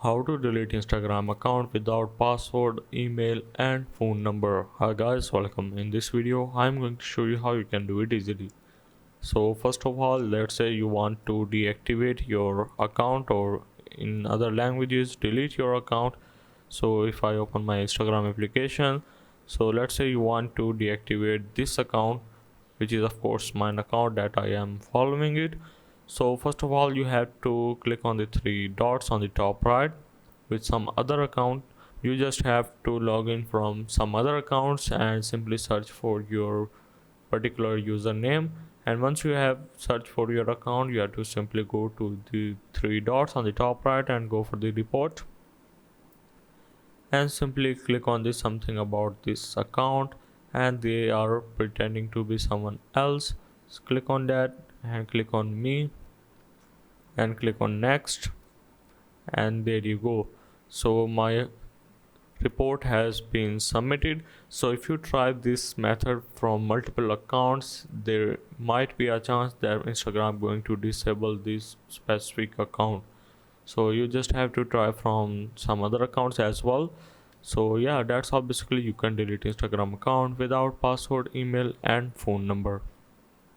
How to delete Instagram account without password, email and phone number. Hi guys, welcome. In this video I'm going to show you how you can do it easily. So first of all, let's say you want to deactivate your account, or in other languages delete your account. So if I open my Instagram application, so let's say you want to deactivate this account, which is of course mine account that I am following it. So first of all, you have to click on the three dots on the top right. With some other account, you just have to log in from some other accounts and simply search for your particular username. And once you have searched for your account, you have to simply go to the three dots on the top right and go for the report, and simply click on this something about this account and they are pretending to be someone else. So click on that and click on me and click on next, and there you go. So my report has been submitted. So if you try this method from multiple accounts, there might be a chance that Instagram going to disable this specific account. So you just have to try from some other accounts as well. So yeah, that's how basically you can delete Instagram account without password, email and phone number.